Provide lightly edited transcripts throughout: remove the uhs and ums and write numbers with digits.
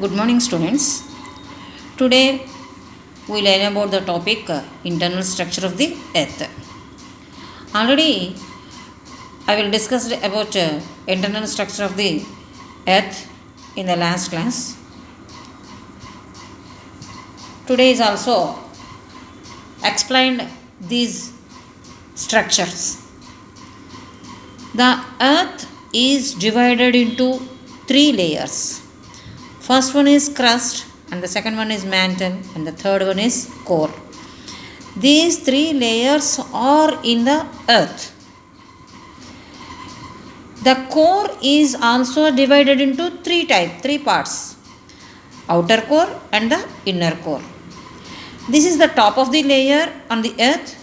Good morning, students. Today we learn about the topic internal structure of the earth. Already I will discuss about internal structure of the earth in the last class. Today is also explained these structures. The earth is divided into three layers. First one is crust, and the second one is mantle, and the third one is core. These three layers are in the earth. The core is also divided into three parts: outer core and the inner core. This is the top of the layer on the earth,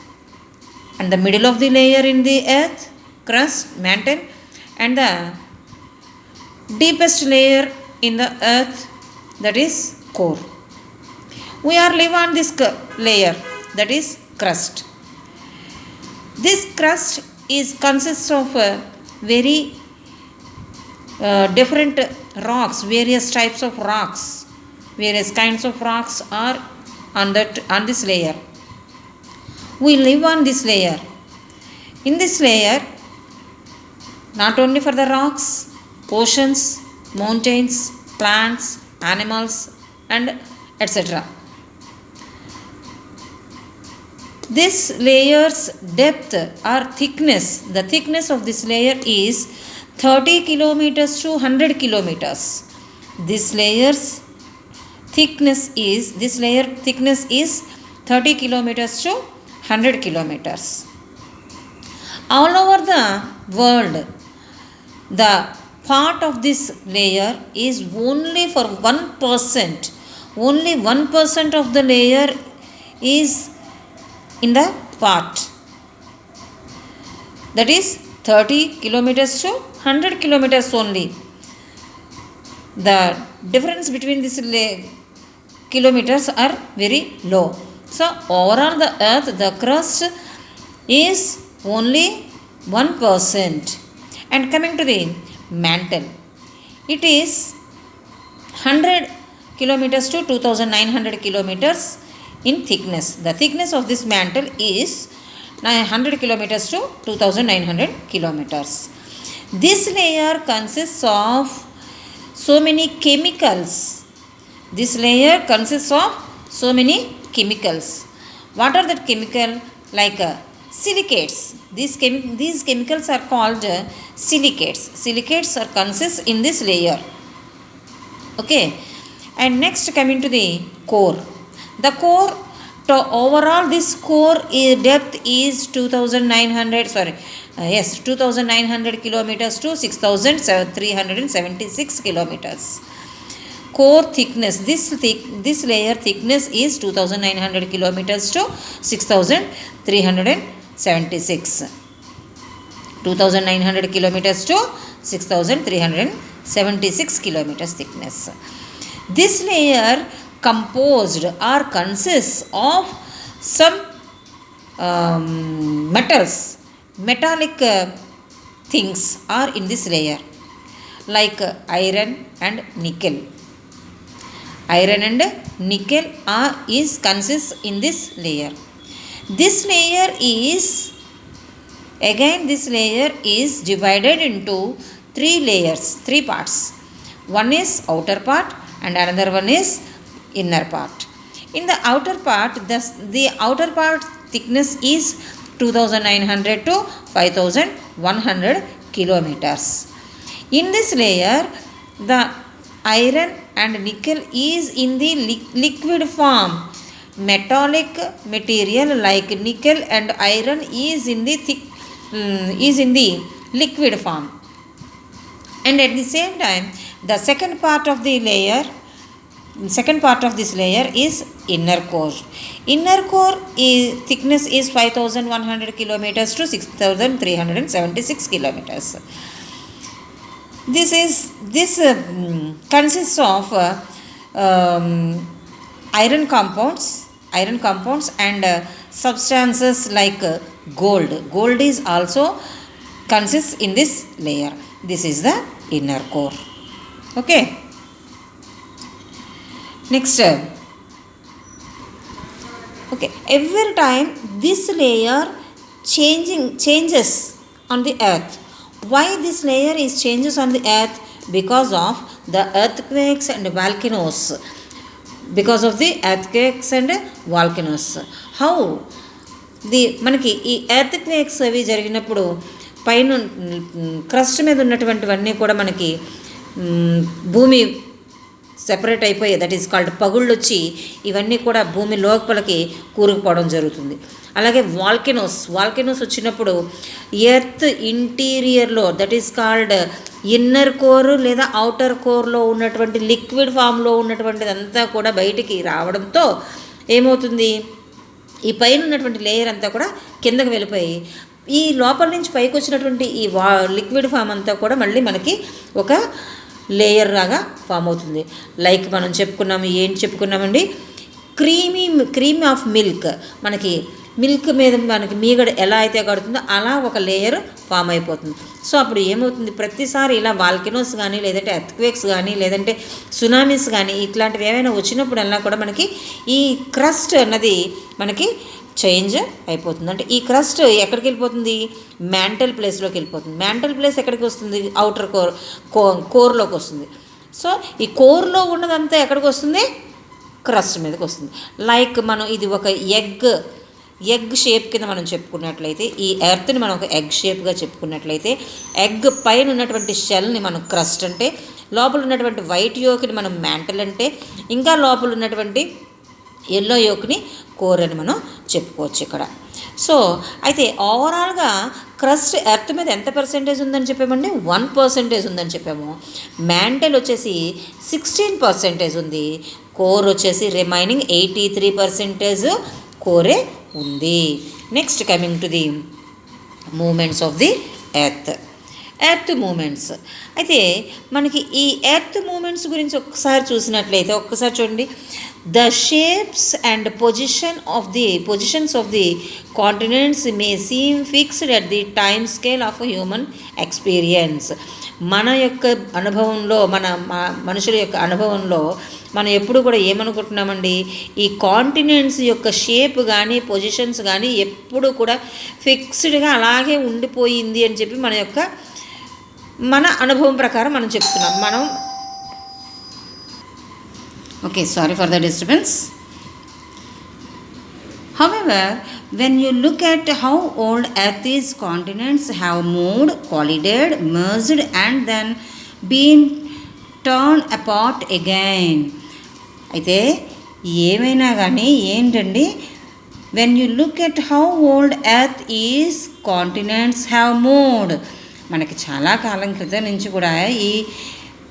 and the middle of the layer in the earth, crust, mantle, and the deepest layer in the earth, that is core. We are live on this layer, that is crust. This crust consists of very different rocks, various types of rocks, various kinds of rocks are on this layer. We live on this layer. In this layer, not only for the rocks, oceans, mountains, plants, animals, and etc. This layer's depth or thickness, the thickness of this layer is 30 kilometers to 100 kilometers. This layer thickness is 30 kilometers to 100 kilometers. All over the world, the part of this layer is only for 1%. Only 1% of the layer is in the part. That is 30 kilometers to 100 kilometers only. The difference between these kilometers are very low. So overall the earth, the crust is only 1%. And coming to the mantle, it is 100 kilometers to 2900 kilometers in thickness. The thickness of this mantle is 100 kilometers to 2900 kilometers. This layer consists of so many chemicals. This layer consists of so many chemicals. What are the chemicals? Like silicates. These chemicals are called silicates. Silicates are consist in this layer. Okay. And next coming to the core. The core, overall this core depth is 2900 kilometers to 6376 kilometers. Core thickness, this layer thickness is 2900 kilometers to 6376. 2900 kilometers to 6376 kilometers thickness. This layer composed or consists of some metals, metallic things are in this layer, like iron and nickel. Iron and nickel consists in this layer. This layer is divided into three parts. One is outer part and another one is inner part. In the outer part, the outer part thickness is 2900 to 5100 kilometers. In this layer, the iron and nickel is in the liquid form. Metallic material like nickel and iron is in the liquid form. And at the same time, the second part of this layer is inner core. Inner core thickness is 5100 kilometers to 6376 kilometers. This consists of iron compounds and substances like gold. Gold is also consists in this layer. This is the inner core. Okay. Next, okay, every time this layer changes on the earth. Why this layer is changes on the earth? Because of the earthquakes and volcanoes. Because of the earthquakes and volcanoes. How? మనకి ఈ earthquakes అవి జరిగినప్పుడు పైన crust మీద ఉన్నటువంటివన్నీ కూడా మనకి భూమి separate అయిపోయి, దట్ ఈస్ కాల్డ్ పగుళ్ళు వచ్చి ఇవన్నీ కూడా భూమి లోపలికి కూరుకుపోవడం జరుగుతుంది. అలాగే వాల్కెనోస్ వచ్చినప్పుడు ఎర్త్ ఇంటీరియర్లో, that is called inner core లేదా అవుటర్ కోర్లో ఉన్నటువంటి లిక్విడ్ ఫామ్లో ఉన్నటువంటిదంతా కూడా బయటికి రావడంతో ఏమవుతుంది, ఈ పైన ఉన్నటువంటి లేయర్ అంతా కూడా కిందకి వెళ్ళిపోయి ఈ లోపల నుంచి పైకి వచ్చినటువంటి ఈ లిక్విడ్ ఫామ్ అంతా కూడా మళ్ళీ మనకి ఒక లేయర్ లాగా ఫామ్ అవుతుంది. లైక్ మనం చెప్పుకున్నామండి, క్రీమ్ ఆఫ్ మిల్క్. మనకి మిల్క్ మీద మనకి మీగడ ఎలా అయితే కడుతుందో అలా ఒక లేయర్ ఫామ్ అయిపోతుంది. సో అప్పుడు ఏమవుతుంది, ప్రతిసారి ఇలా వాల్కెనోస్ కానీ లేదంటే ఎర్త్క్వేక్స్ కానీ లేదంటే సునామీస్ కానీ ఇట్లాంటివి ఏమైనా వచ్చినప్పుడల్లా కూడా మనకి ఈ క్రస్ట్ అన్నది మనకి చేంజ్ అయిపోతుంది. అంటే ఈ క్రస్ట్ ఎక్కడికి వెళ్ళిపోతుంది, మ్యాంటల్ ప్లేస్లోకి వెళ్ళిపోతుంది. మ్యాంటల్ ప్లేస్ ఎక్కడికి వస్తుంది, అవుటర్ కోర్లోకి వస్తుంది. సో ఈ కోర్లో ఉన్నదంతా ఎక్కడికి వస్తుంది, క్రస్ట్ మీదకి వస్తుంది. లైక్ మనం ఇది ఒక ఎగ్ షేప్ కింద మనం చెప్పుకున్నట్లయితే, ఈ ఎర్త్ని మనం ఒక ఎగ్ షేప్గా చెప్పుకున్నట్లయితే, ఎగ్ పైన ఉన్నటువంటి షెల్ని మనం క్రస్ట్ అంటే, లోపల ఉన్నటువంటి వైట్ యోక్ని మనం మ్యాంటల్ అంటే, ఇంకా లోపల ఉన్నటువంటి ఎల్లో యోక్ని కోర్ అని మనం చెప్పుకోవచ్చు ఇక్కడ. సో అయితే ఓవరాల్గా క్రస్ట్ ఎర్త్ మీద ఎంత పర్సెంటేజ్ ఉందని చెప్పామండి, 1% ఉందని చెప్పాము. మ్యాంటల్ వచ్చేసి 16% ఉంది. కోర్ వచ్చేసి రిమైనింగ్ 83% కోరే ఉంది. Next coming to the moments of the earth moments. అయితే మనకి ఈ ఎర్త్ మూమెంట్స్ గురించి ఒక్కసారి చూసినట్లయితే, ఒక్కసారి చూడండి, the shapes and positions of the continents May seam fixed at the time scale of human experience. మన యొక్క అనుభవంలో, మనుషుల యొక్క అనుభవంలో మనం ఎప్పుడు కూడా ఏమనుకుంటున్నామండి, ఈ కాంటినెంట్స్ యొక్క షేప్ కానీ పొజిషన్స్ కానీ ఎప్పుడు కూడా ఫిక్స్డ్గా అలాగే ఉండిపోయింది అని చెప్పి మన అనుభవం ప్రకారం మనం చెప్తున్నాం. Okay, sorry for the disturbance. However, when you look at how old Earth's continents have moved, collided, merged and then been torn apart again. అయితే ఏమైనా కానీ ఏంటండి, when you look at how old Earth is, continents have moved. మనకి చాలా కాలం క్రితం నుంచి కూడా ఈ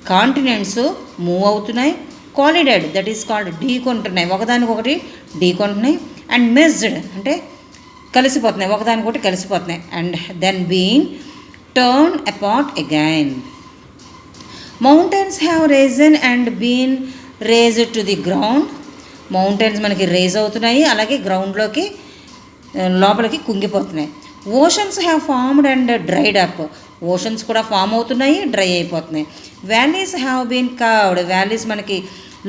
కాంటినెంట్స్ మూవ్ అవుతున్నాయి. కాలిడెడ్, దట్ ఈస్ కాల్డ్ ఢీకొంటున్నాయి, ఒకదానికొకటి ఢీకొంటున్నాయి. అండ్ మెజ్డ్ అంటే కలిసిపోతున్నాయి, ఒకదానికొకటి కలిసిపోతున్నాయి. And then been turn apart again. Mountains have risen and been razed to the ground. Mountains మనకి రేజ్ అవుతున్నాయి, అలాగే గ్రౌండ్లోకి లోపలికి కుంగిపోతున్నాయి. Oceans have formed and dried up. Oceans కూడా ఫామ్ అవుతున్నాయి, డ్రై అయిపోతున్నాయి. Valleys have been carved. Valleys మనకి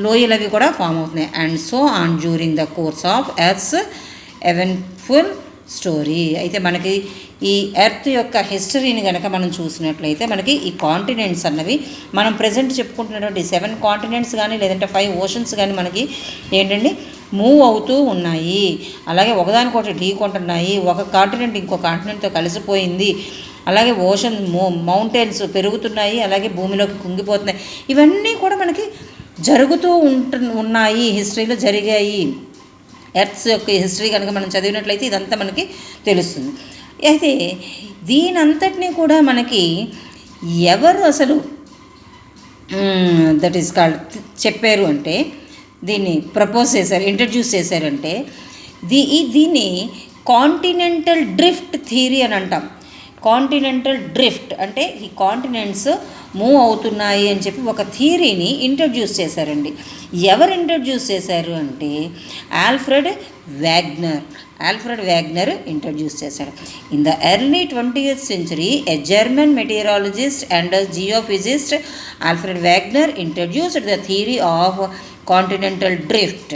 లోయలు అవి కూడా ఫామ్ అవుతున్నాయి. And so on during the course of earths eventful story. అయితే మనకి ఈ ఎర్త్ యొక్క హిస్టరీని కనుక మనం చూసినట్లయితే మనకి ఈ కాంటినెంట్స్ అన్నవి మనం ప్రజెంట్ చెప్పుకుంటున్నటువంటి 7 కాంటినెంట్స్ కానీ లేదంటే 5 ఓషన్స్ కానీ మనకి ఏంటండి మూవ్ అవుతూ ఉన్నాయి. అలాగే ఒకదానికొకటి ఢీకొంటున్నాయి. ఒక కాంటినెంట్ ఇంకో కాంటినెంట్తో కలిసిపోయింది. అలాగే మౌంటైన్స్ పెరుగుతున్నాయి, అలాగే భూమిలోకి కుంగిపోతున్నాయి. ఇవన్నీ కూడా మనకి జరుగుతూ ఉన్నాయి, హిస్టరీలో జరిగాయి. ఎర్త్స్ యొక్క హిస్టరీ కనుక మనం చదివినట్లయితే ఇదంతా మనకి తెలుస్తుంది. అయితే దీనంతటినీ కూడా మనకి ఎవరు అసలు దట్ ఈస్ కాల్డ్ చెప్పారు అంటే, దీన్ని ప్రపోజ్ చేశారు, ఇంట్రడ్యూస్ చేశారంటే దీన్ని కాంటినెంటల్ డ్రిఫ్ట్ థియరీ అని అంటాం. కాంటినెంటల్ డ్రిఫ్ట్ అంటే ఈ కాంటినెంట్స్ మూవ్ అవుతున్నాయి అని చెప్పి ఒక థియరీని ఇంట్రడ్యూస్ చేశారండి. ఎవరు ఇంట్రడ్యూస్ చేశారు అంటే Alfred Wegener. Alfred Wegener introduce చేశాడు. In the early 20th century, a German meteorologist and a geophysicist, Alfred Wegener, introduced the theory of continental drift.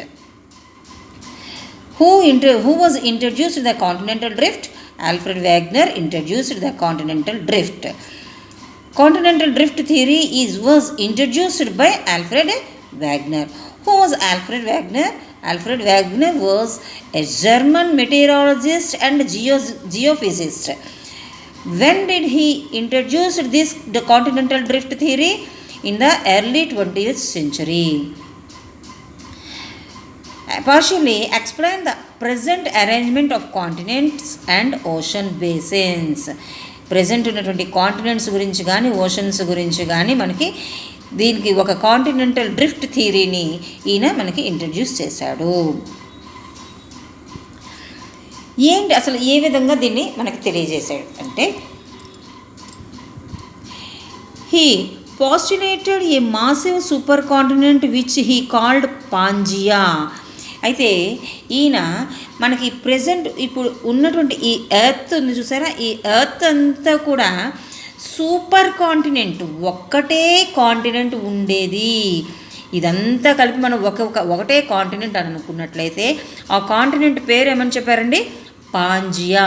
Who was introduced the continental drift? Alfred Wegener introduced the continental drift. Continental drift theory was introduced by Alfred Wegener. Who was Alfred Wegener? Alfred Wegener was a German meteorologist and geophysicist. When did he introduce the continental drift theory? In the early 20th century. Partially explain the present arrangement of continents and ocean basins. Present ఉన్నటువంటి continents గురించి కానీ oceans గురించి కానీ మనకి దీనికి ఒక continental drift థియరీని ఈయన మనకి ఇంట్రడ్యూస్ చేశాడు. ఏంటి అసలు ఏ విధంగా దీన్ని మనకి తెలియజేశాడు అంటే, he postulated a massive supercontinent which he called Pangaea. అయితే ఈయన మనకి ప్రజెంట్ ఇప్పుడు ఉన్నటువంటి ఈ ఎర్త్ ఉంది చూసారా, ఈ ఎర్త్ అంతా కూడా సూపర్ కాంటినెంట్, ఒక్కటే కాంటినెంట్ ఉండేది. ఇదంతా కలిపి మనం ఒకటే కాంటినెంట్ అని అనుకున్నట్లయితే ఆ కాంటినెంట్ పేరు ఏమని చెప్పారండి? పాంజియా.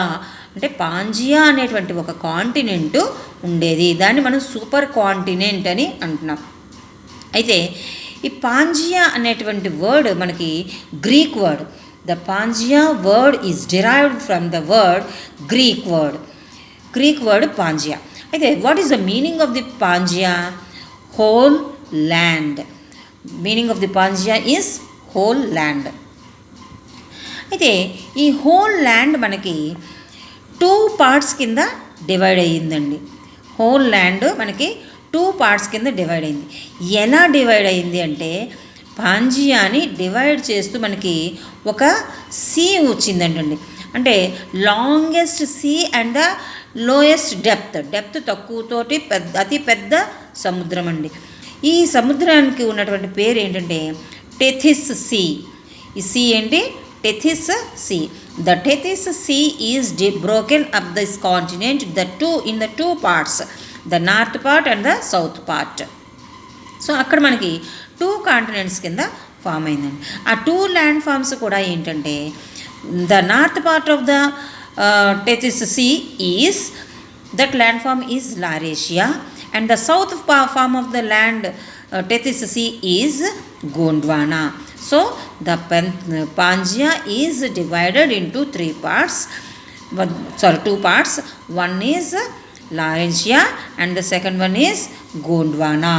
అంటే పాంజియా అనేటువంటి ఒక కాంటినెంట్ ఉండేది, దాన్ని మనం సూపర్ కాంటినెంట్ అని అంటున్నాం. అయితే ఈ పాంజియా అనేటువంటి వర్డ్ మనకి Greek word. The Pangaea word is derived from the word Greek word Pangaea. అయితే what is the meaning of the Pangaea? Whole land. Meaning of the Pangaea is whole land. అయితే ఈ whole land మనకి 2 parts కింద divide అయ్యిందండి. Whole land మనకి 2 parts కింద divide అయింది. ఎలా డివైడ్ అయింది అంటే, పాంజియాని డివైడ్ చేస్తూ మనకి ఒక సీ వచ్చిందంటండి. అంటే longest sea and the lowest depth తక్కువతోటి అతి పెద్ద సముద్రం అండి. ఈ సముద్రానికి ఉన్నటువంటి పేరు ఏంటంటే టెథిస్ సీ. ఈ సీ ఏంటి? Tethys sea. The Tethys Sea is broken up this continent in the 2 parts, the north part and the south part. So అక్కడ మనకి 2 continents కింద ఫామ్ అయిందండి. ఆ 2 ల్యాండ్ ఫామ్స్ కూడా ఏంటంటే, the north part of the Tethys sea is, that land form is Laurasia, and the south form of the land Tethys sea is Gondwana. So the Pangaea is divided into 2 parts. One is Laurentia and the second one is Gondwana.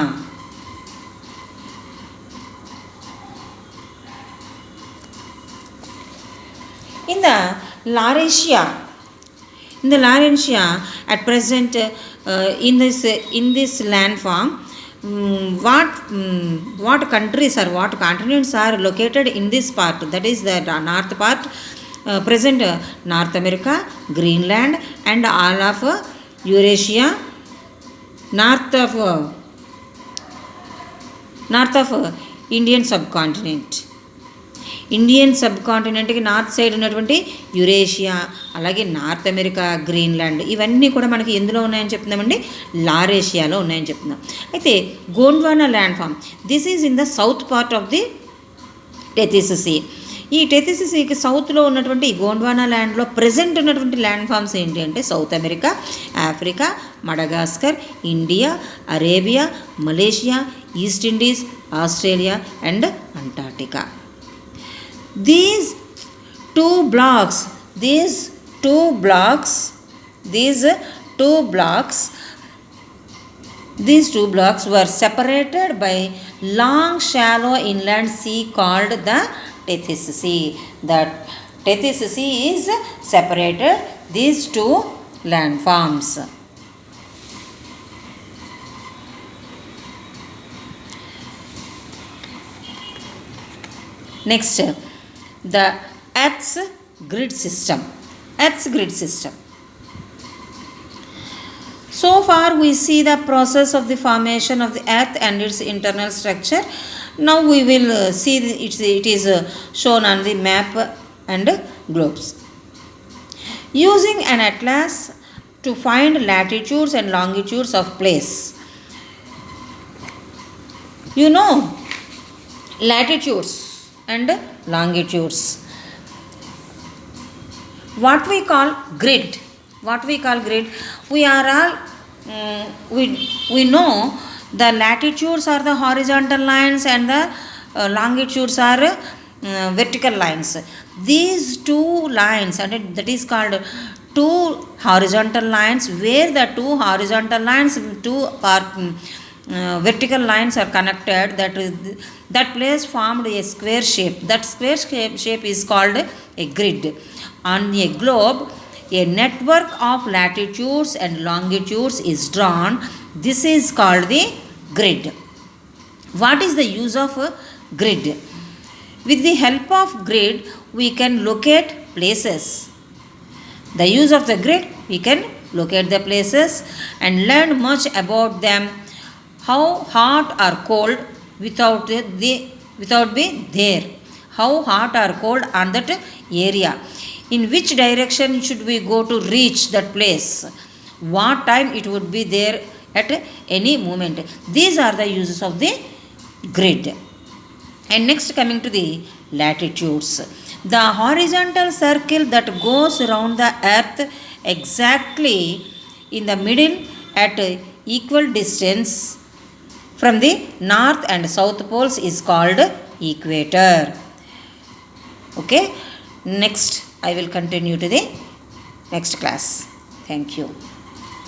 In the Laurentia at present in this landform, what countries or what continents are located in this part? That is the north part, present North America, Greenland and all of Eurasia, north of Indian subcontinent. Indian సబ్ కాంటినెంట్కి north side ఉన్నటువంటి Eurasia, అలాగే north America, Greenland, ఇవన్నీ కూడా మనకి ఎందులో ఉన్నాయని చెప్తున్నామండి? లారేషియాలో ఉన్నాయని చెప్తున్నాం. అయితే Gondwana land form, this is in the south part of the Tethys sea. ఈ టెథిస్ సీకి సౌత్లో ఉన్నటువంటి ఈ గోండ్వానా ల్యాండ్లో ప్రజెంట్ ఉన్నటువంటి ల్యాండ్ ఫామ్స్ ఏంటి అంటే, south America, Africa, Madagascar, India, Arabia, Malaysia, east Indies, Australia and Antarctica. These two blocks were separated by long shallow inland sea called the Tethys Sea. The Tethys Sea is separated these 2 landforms. Next, the Earth's grid system. So far we see the process of the formation of the earth and its internal structure. Now we will see it is shown on the map and globes. Using an atlas to find latitudes and longitudes of place. You know, latitudes and longitudes. What we call grid. We are all we know the latitudes are the horizontal lines and the longitudes are vertical lines. These two lines, and that is called two horizontal lines, where the two horizontal lines, two are vertical lines are connected. That place formed a square shape. That square shape is called a grid. On a globe, a network of latitudes and longitudes is drawn. This is called the grid. What is the use of a grid? With the help of grid, we can locate places. The use of the grid, we can locate the places and learn much about them. How hot or cold without be there. How hot or cold on that area. In which direction should we go to reach that place? What time it would be there at any moment. These are the uses of the grid. And next, coming to the latitudes. The horizontal circle that goes around the earth exactly in the middle at equal distance from the north and south poles is called equator. Okay, next I will continue to the next class. Thank you.